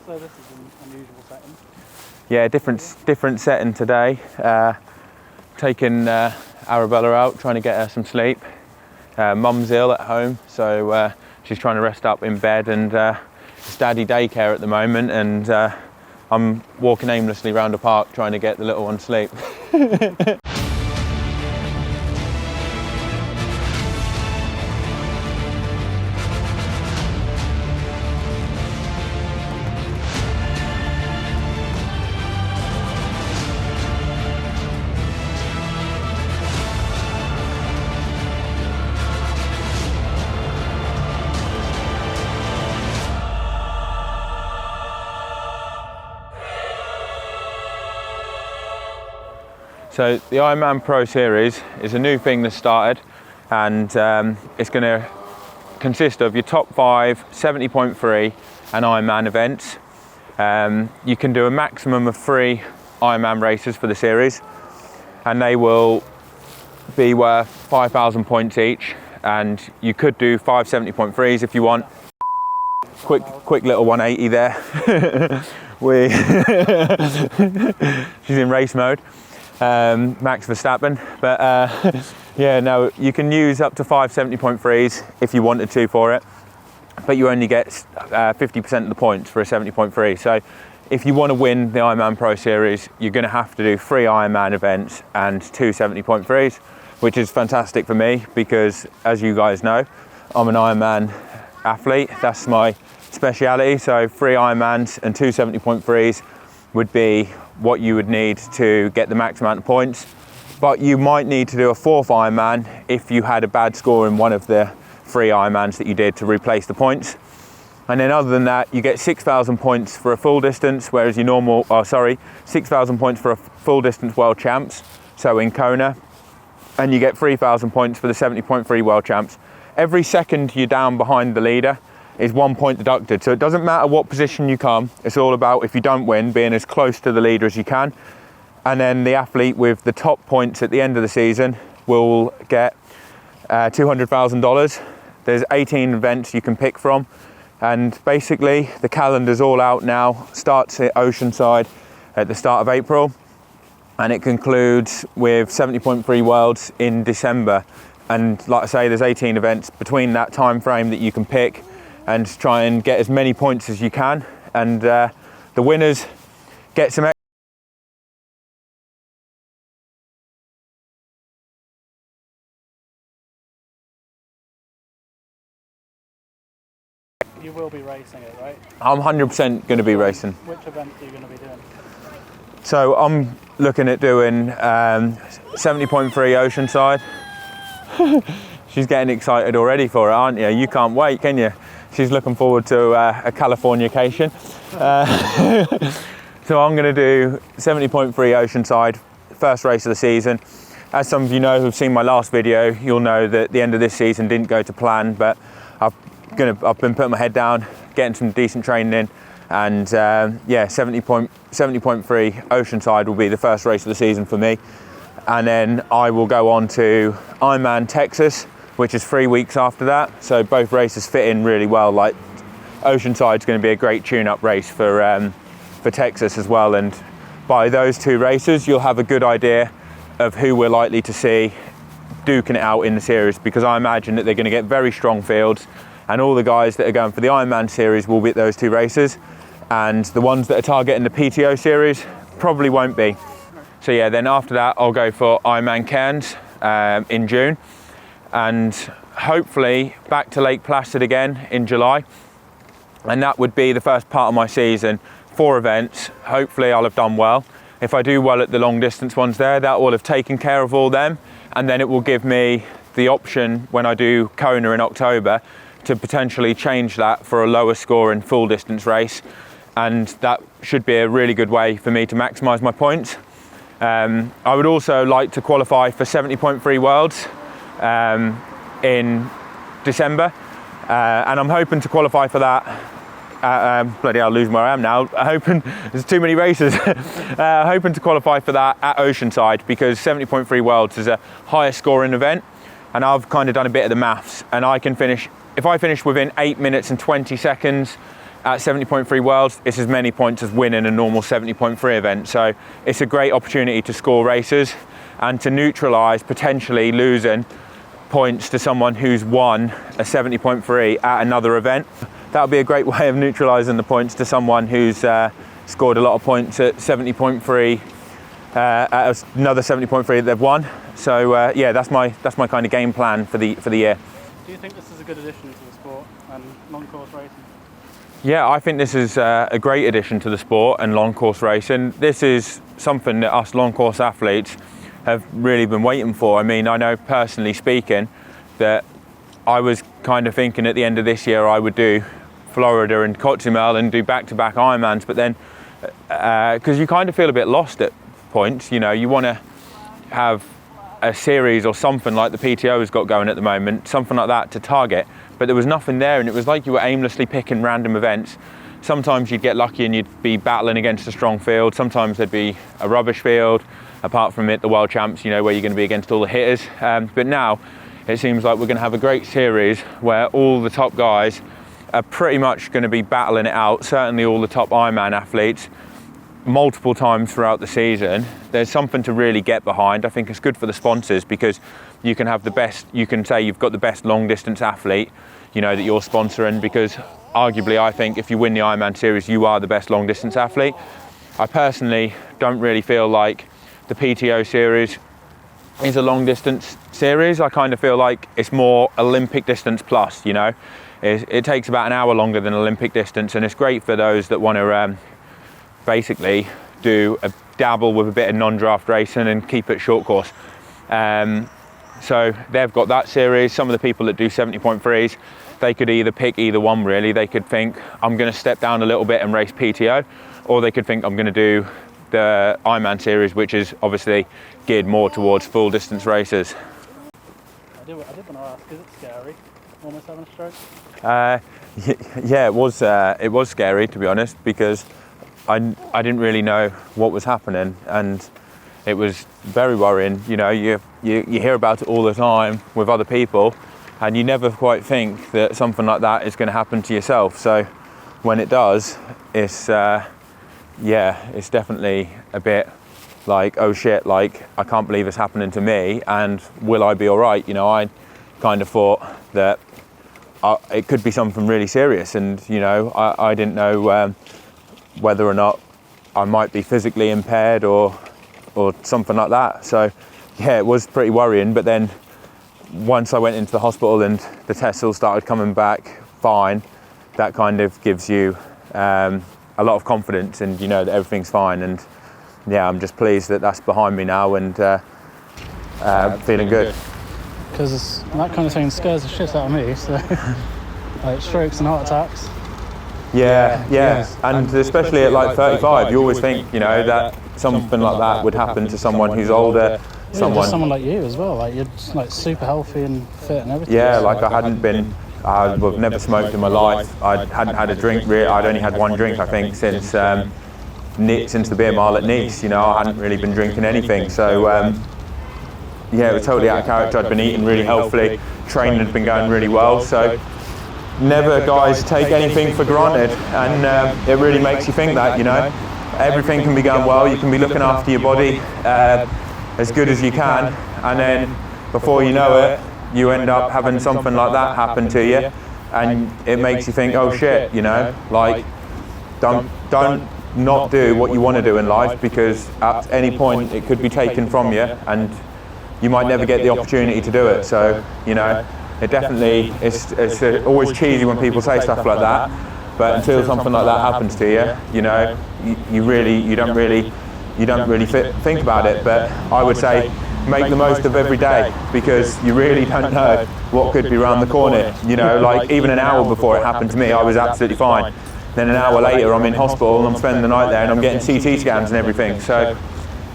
So this is an unusual setting. Yeah, different setting today. Taking Arabella out, trying to get her some sleep. Mum's ill at home, so she's trying to rest up in bed, and it's daddy daycare at the moment, and I'm walking aimlessly around the park trying to get the little one sleep. So the IRONMAN Pro Series is a new thing that started, and it's going to consist of your top 5 70.3 and Ironman events. You can do a maximum of 3 Ironman races for the series, and they will be worth 5,000 points each, and you could do 5 70.3s if you want. Quick little 180 there. She's in race mode. Max Verstappen, but yeah, no, you can use up to 5 70.3s if you wanted to for it, but you only get 50% of the points for a 70.3. So if you want to win the IRONMAN Pro Series, you're going to have to do 3 Ironman events and 2 70.3s, which is fantastic for me because, as you guys know, I'm an Ironman athlete. That's my speciality. So 3 Ironmans and 2 70.3s would be what you would need to get the max amount of points, but you might need to do a 4th Ironman if you had a bad score in one of the 3 Ironmans that you did to replace the points. And then other than that, you get 6,000 points for a full distance, whereas your 6,000 points for a full distance world champs, so in Kona, and you get 3,000 points for the 70.3 world champs. Every second you're down behind the leader is 1 point deducted. So it doesn't matter what position you come, it's all about, if you don't win, being as close to the leader as you can. And then the athlete with the top points at the end of the season will get $200,000. There's 18 events you can pick from, and basically the calendar's all out now. Starts at Oceanside at the start of April, and it concludes with 70.3 Worlds in December. And like I say, there's 18 events between that time frame that you can pick and try and get as many points as you can, and the winners get some extra. You will be racing it, right? I'm 100% going to be racing. Which event are you going to be doing? So I'm looking at doing 70.3 Oceanside. She's getting excited already for it, aren't you? You can't wait, can you? She's looking forward to a Californication. So I'm going to do 70.3 Oceanside, first race of the season. As some of you know who've seen my last video, you'll know that the end of this season didn't go to plan, but I've been putting my head down, getting some decent training in, and yeah, 70.3 Oceanside will be the first race of the season for me. And then I will go on to Ironman Texas, which is 3 weeks after that. So both races fit in really well. Like Oceanside's going to be a great tune-up race for Texas as well. And by those 2 races, you'll have a good idea of who we're likely to see duking it out in the series, because I imagine that they're going to get very strong fields, and all the guys that are going for the Ironman series will be at those 2 races, and the ones that are targeting the PTO series probably won't be. So yeah, then after that, I'll go for Ironman Cairns in June, and hopefully back to Lake Placid again in July. And that would be the first part of my season, 4 events. Hopefully I'll have done well. If I do well at the long distance ones there, that will have taken care of all them. And then it will give me the option when I do Kona in October to potentially change that for a lower scoring full distance race. And that should be a really good way for me to maximize my points. I would also like to qualify for 70.3 Worlds in December, and I'm hoping to qualify for that. Bloody hell, losing where I am now. Hoping there's too many races. Hoping to qualify for that at Oceanside, because 70.3 Worlds is a higher scoring event, and I've kind of done a bit of the maths, and I can finish, if I finish within 8 minutes and 20 seconds at 70.3 Worlds, it's as many points as winning a normal 70.3 event. So it's a great opportunity to score races and to neutralise potentially losing points to someone who's won a 70.3 at another event. That would be a great way of neutralising the points to someone who's scored a lot of points at 70.3 at another 70.3 that they've won. So yeah, that's my kind of game plan for the year. Do you think this is a good addition to the sport and long course racing? Yeah, I think this is a great addition to the sport and long course racing. This is something that us long course athletes have really been waiting for. I mean, I know personally speaking that I was kind of thinking at the end of this year I would do Florida and Cozumel and do back-to-back Ironmans, but then because you kind of feel a bit lost at points, you know, you want to have a series or something like the PTO has got going at the moment, something like that to target, but there was nothing there, and it was like you were aimlessly picking random events. Sometimes you'd get lucky and you'd be battling against a strong field, sometimes there'd be a rubbish field, apart from it, the World Champs, you know, where you're going to be against all the hitters. But now it seems like we're going to have a great series where all the top guys are pretty much going to be battling it out, certainly all the top Ironman athletes, multiple times throughout the season. There's something to really get behind. I think it's good for the sponsors because you can have the best, you can say you've got the best long distance athlete, you know, that you're sponsoring, because arguably I think if you win the Ironman series, you are the best long distance athlete. I personally don't really feel like the PTO series is a long distance series. I kind of feel like it's more Olympic distance plus, you know. It takes about an hour longer than Olympic distance, and it's great for those that want to basically do a dabble with a bit of non-draft racing and keep it short course. So they've got that series. Some of the people that do 70.3s, they could either pick either one really. They could think, I'm going to step down a little bit and race PTO, or they could think I'm going to do the Ironman series, which is obviously geared more towards full distance races. I did want to ask, is it scary almost having a stroke? Yeah, it was scary, to be honest, because I didn't really know what was happening, and it was very worrying. You know, you hear about it all the time with other people, and you never quite think that something like that is going to happen to yourself. So when it does, it's it's definitely a bit like, oh shit, like I can't believe it's happening to me, and will I be all right? You know, I kind of thought that it could be something really serious, and you know, I didn't know whether or not I might be physically impaired or something like that. So yeah, it was pretty worrying. But then once I went into the hospital and the tests all started coming back fine, that kind of gives you a lot of confidence, and you know that everything's fine. And yeah, I'm just pleased that that's behind me now, and feeling good. Because that kind of thing scares the shit out of me, so like strokes and heart attacks. Yeah. And especially at like 35, you always think, you know, that something like that would happen to someone who's older. Someone like you as well, like you're just, like super healthy and fit and everything. Yeah, like I've never smoked in my life. I hadn't had a drink really. I'd only had one drink, I think, since the beer mile at Nice. You know, I hadn't really been drinking anything. So yeah, it was totally out of character. I'd been eating really healthily. Training had been going really well. So never, guys, take anything for granted, and it really makes you think that, you know, everything can be going well. You can be looking after your body as good as you can, and then before you know it, you end up having something like that happen to you, and it makes you think, oh shit, you know, like don't not do what you want to do in life, because at any point it could be taken from you, and you might never get the opportunity to do it. So, you know, it definitely, it's always cheesy when people say stuff like that, but until something like that happens to you, you know, you don't really think about it. But I would say make the most of every day, because you really don't know what could be around the corner. You know, like even an hour before it happened to me, I was absolutely fine. Then an hour later, I'm in hospital and I'm spending the night there, and I'm getting CT scans and everything. So,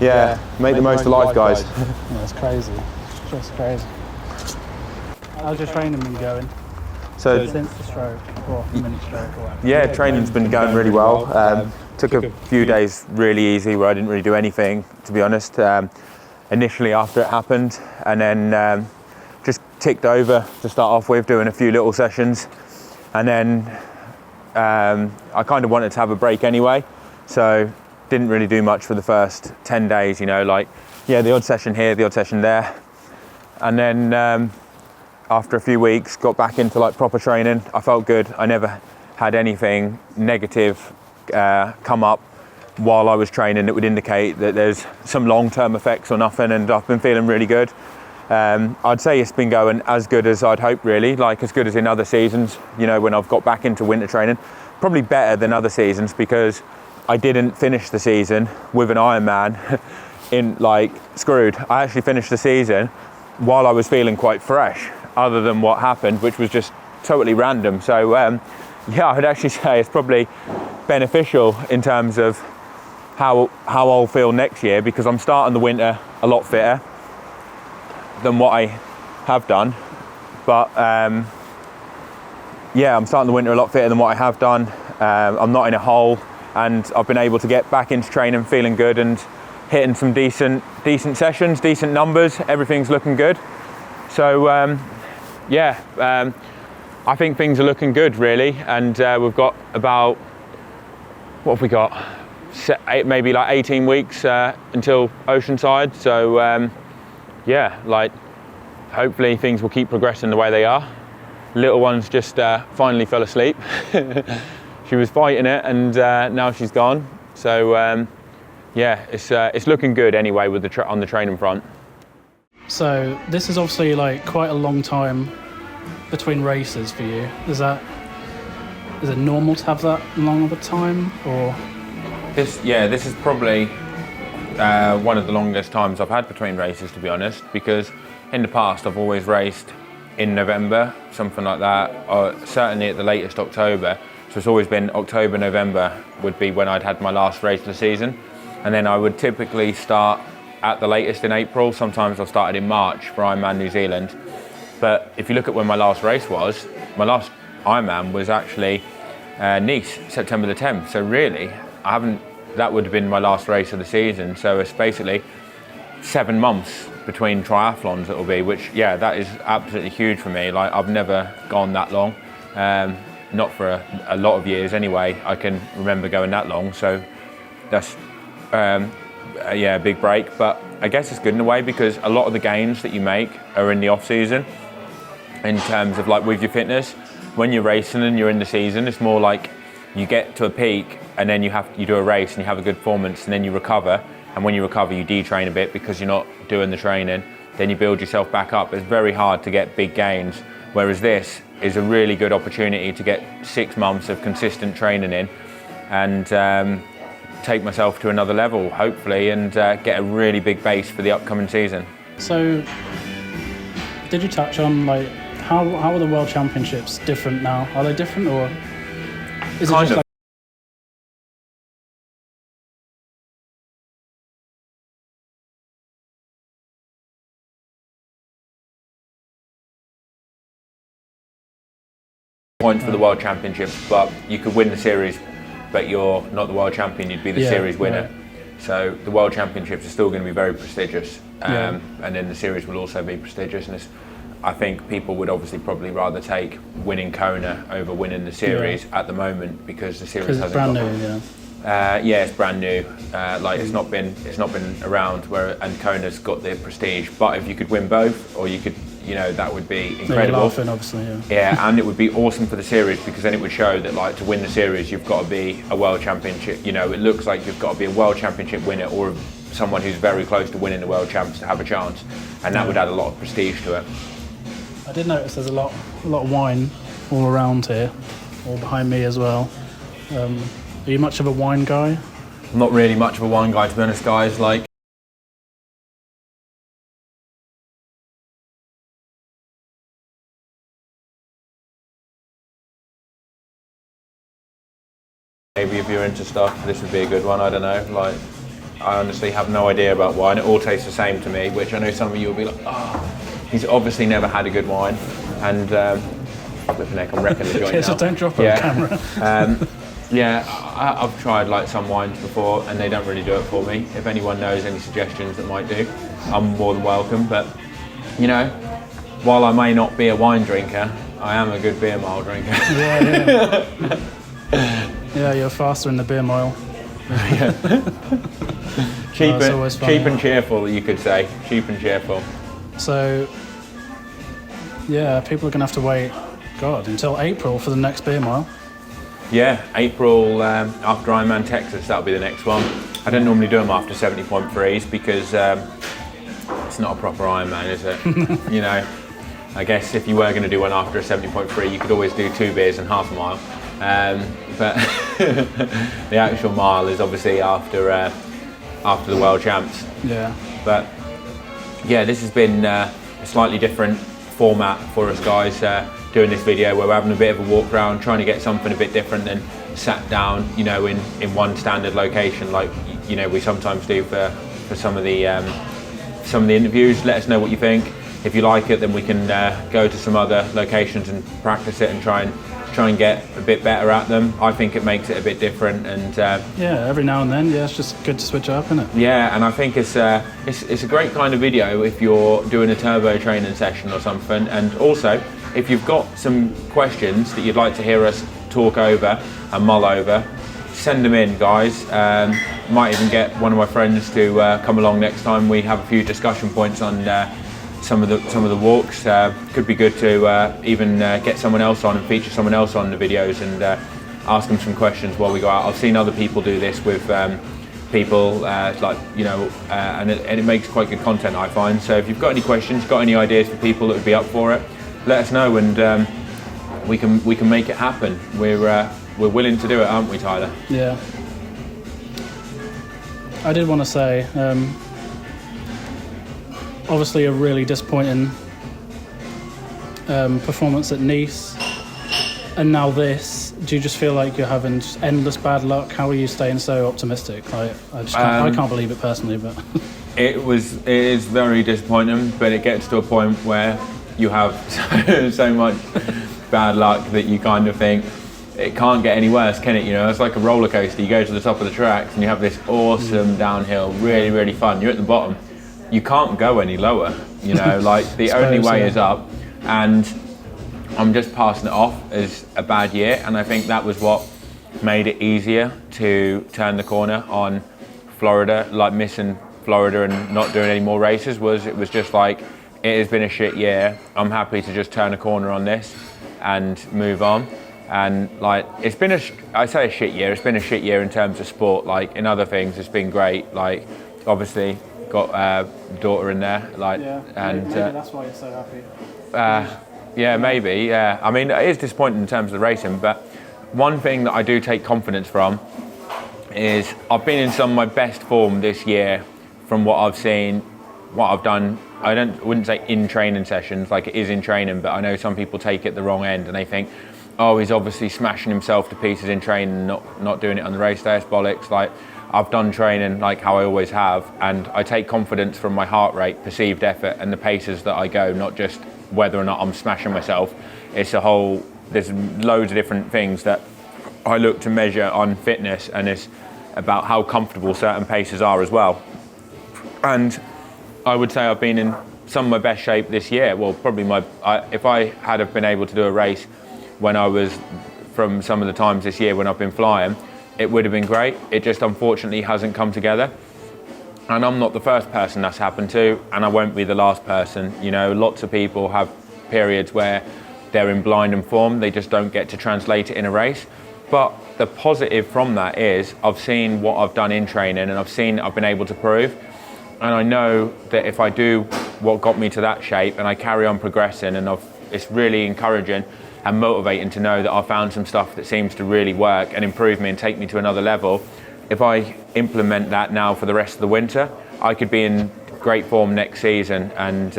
yeah, make the most of life, guys. Yeah, it's crazy. It's just crazy. How's your training been going? So since the stroke, or mini stroke, or whatever? Yeah, training's been going really well. Took a few days really easy where I didn't really do anything, to be honest, initially after it happened, and then just ticked over to start off with, doing a few little sessions, and then I kind of wanted to have a break anyway, so didn't really do much for the first 10 days, you know, like, yeah, the odd session here, the odd session there. And then after a few weeks, got back into like proper training. I felt good. I never had anything negative come up while I was training that would indicate that there's some long-term effects or nothing, and I've been feeling really good. I'd say it's been going as good as I'd hoped, really, like as good as in other seasons, you know, when I've got back into winter training. Probably better than other seasons because I didn't finish the season with an Ironman in like screwed. I actually finished the season while I was feeling quite fresh, other than what happened, which was just totally random. So yeah, I would actually say it's probably beneficial in terms of how I'll feel next year, because I'm starting the winter a lot fitter than what I have done. But yeah, I'm starting the winter a lot fitter than what I have done. I'm not in a hole, and I've been able to get back into training feeling good and hitting some decent sessions, decent numbers. Everything's looking good. So yeah, I think things are looking good, really. And we've got about, what have we got? Maybe like 18 weeks until Oceanside. So yeah, like hopefully things will keep progressing the way they are. Little one's just finally fell asleep. She was fighting it, and now she's gone. So yeah, it's looking good anyway with on the training front. So this is obviously like quite a long time between races for you. Is it normal to have that long of a time, or? This is probably one of the longest times I've had between races, to be honest, because in the past I've always raced in November, something like that, or certainly at the latest October. So it's always been October, November would be when I'd had my last race of the season. And then I would typically start at the latest in April. Sometimes I started in March for Ironman New Zealand. But if you look at when my last race was, my last Ironman was actually Nice, September the 10th. So really, that would have been my last race of the season. So it's basically 7 months between triathlons it'll be, which, yeah, that is absolutely huge for me. Like, I've never gone that long. Not for a lot of years anyway. I can remember going that long. So that's, yeah, a big break. But I guess it's good in a way, because a lot of the gains that you make are in the off season in terms of like with your fitness. When you're racing and you're in the season, it's more like you get to a peak and then you do a race and you have a good performance, and then you recover. And when you recover, you detrain a bit because you're not doing the training. Then you build yourself back up. It's very hard to get big gains. Whereas this is a really good opportunity to get 6 months of consistent training in and take myself to another level, hopefully, and get a really big base for the upcoming season. So, did you touch on like how are the World Championships different now? Are they different, or is it just like? Points for the World Championships, but you could win the series, but you're not the world champion, you'd be the series winner. Right. So the World Championships are still going to be very prestigious, and then the series will also be prestigious. And I think people would obviously probably rather take winning Kona over winning the series at the moment, because the series hasn't brand got, new, yeah, it's brand new. Like it's not been around, and Kona's got the prestige. But if you could win both, or you could, you know, that would be incredible. You're laughing, obviously, yeah, and it would be awesome for the series, because then it would show that, like, to win the series, you've got to be a world championship. You know, it looks like you've got to be a world championship winner, or someone who's very close to winning the world champs to have a chance, and that would add a lot of prestige to it. I did notice there's a lot of wine all around here, all behind me as well. Are you much of a wine guy? I'm not really much of a wine guy, to be honest, guys. Like, maybe if you're into stuff, this would be a good one. I don't know. Like, I honestly have no idea about wine. It all tastes the same to me, which I know some of you will be like, oh, he's obviously never had a good wine. And flipping heck, I'm wrecking the joint now. So don't drop it on camera. Yeah, I've tried like some wines before, and they don't really do it for me. If anyone knows any suggestions that might do, I'm more than welcome. But, you know, while I may not be a wine drinker, I am a good beer mile drinker. Yeah. Yeah, you're faster in the beer mile. Cheap, it's always funny. cheap and cheerful, you could say. Cheap and cheerful. So, yeah, people are going to have to wait, God, until April for the next beer mile. Yeah, April after Ironman Texas, that'll be the next one. I don't normally do them after 70.3s because it's not a proper Ironman, is it? You know, I guess if you were going to do one after a 70.3, you could always do 2 beers and half a mile. But the actual mile is obviously after the World Champs. Yeah. But yeah, this has been a slightly different format for us guys doing this video, where we're having a bit of a walk around, trying to get something a bit different than sat down, you know, in one standard location like, you know, we sometimes do for some of the interviews. Let us know what you think. If you like it, then we can go to some other locations and practice it and try and get a bit better at them. I think it makes it a bit different, and yeah, every now and then, yeah, it's just good to switch it up, isn't it? yeah, and I think it's a great kind of video if you're doing a turbo training session or something. And also, if you've got some questions that you'd like to hear us talk over and mull over, send them in, guys. Might even get one of my friends to come along next time. We have a few discussion points on some of the walks. Could be good to even get someone else on and feature someone else on the videos and ask them some questions while we go out. I've seen other people do this with people, like, you know, and it makes quite good content, I find. So if you've got any questions, got any ideas for people that would be up for it, let us know, and we can make it happen. We're willing to do it, aren't we, Tyler? Yeah. I did want to say, obviously a really disappointing performance at Nice, and now this. Do you just feel like you're having just endless bad luck? How are you staying so optimistic? Like, I can't believe it personally, but it is very disappointing, but it gets to a point where you have so much bad luck that you kind of think it can't get any worse, can it? You know, it's like a roller coaster. You go to the top of the tracks and you have this awesome downhill, really, really fun. You're at the bottom. You can't go any lower, you know, like the only way is up, and I'm just passing it off as a bad year. And I think that was what made it easier to turn the corner on Florida, like missing Florida and not doing any more races. It was just like, it has been a shit year. I'm happy to just turn a corner on this and move on. And like, it's been I say a shit year, it's been a shit year in terms of sport. Like in other things, it's been great. Like obviously got a daughter in there, like, yeah, and maybe that's why you're so happy. yeah, maybe, yeah. I mean, it is disappointing in terms of the racing, but one thing that I do take confidence from is I've been in some of my best form this year from what I've seen, what I've done. I wouldn't say in training sessions, like it is in training, but I know some people take it the wrong end and they think, oh, he's obviously smashing himself to pieces in training, not doing it on the race day. It's bollocks. Like, I've done training like how I always have, and I take confidence from my heart rate, perceived effort, and the paces that I go, not just whether or not I'm smashing myself. It's a whole, there's loads of different things that I look to measure on fitness, and it's about how comfortable certain paces are as well. And I would say I've been in some of my best shape this year. Well, probably if I had have been able to do a race when I was, from some of the times this year when I've been flying, it would have been great. It just unfortunately hasn't come together. And I'm not the first person that's happened to, and I won't be the last person. You know, lots of people have periods where they're in blind form, they just don't get to translate it in a race. But the positive from that is I've seen what I've done in training, and I've been able to prove. And I know that if I do what got me to that shape and I carry on progressing, and it's really encouraging and motivating to know that I found some stuff that seems to really work and improve me and take me to another level. If I implement that now for the rest of the winter, I could be in great form next season. And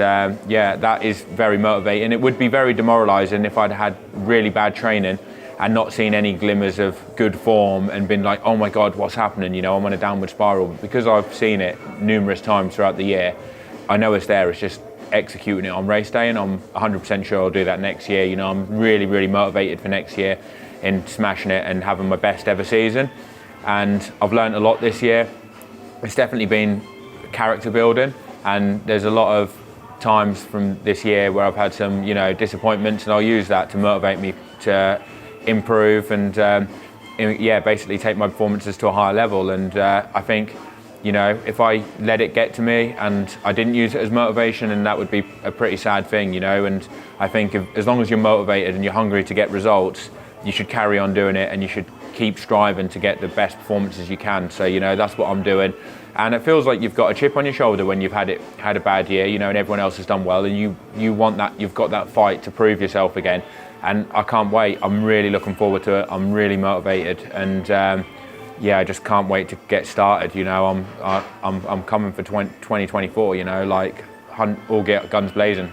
yeah, that is very motivating. It would be very demoralising if I'd had really bad training and not seen any glimmers of good form and been like, oh my God, what's happening? You know, I'm on a downward spiral. Because I've seen it numerous times throughout the year, I know it's there. It's just executing it on race day, and I'm 100% sure I'll do that next year. You know, I'm really, really motivated for next year in smashing it and having my best ever season. And I've learned a lot this year. It's definitely been character building, and there's a lot of times from this year where I've had some, you know, disappointments, and I'll use that to motivate me to improve. And yeah, basically take my performances to a higher level. And I think, you know, if I let it get to me and I didn't use it as motivation, and that would be a pretty sad thing, you know. And I think as long as you're motivated and you're hungry to get results, you should carry on doing it, and you should keep striving to get the best performances you can. So, you know, that's what I'm doing. And it feels like you've got a chip on your shoulder when you've had a bad year, you know, and everyone else has done well, and you want that, you've got that fight to prove yourself again. And I can't wait. I'm really looking forward to it. I'm really motivated, and yeah, I just can't wait to get started. You know, I'm coming for 2024. You know, like all get guns blazing.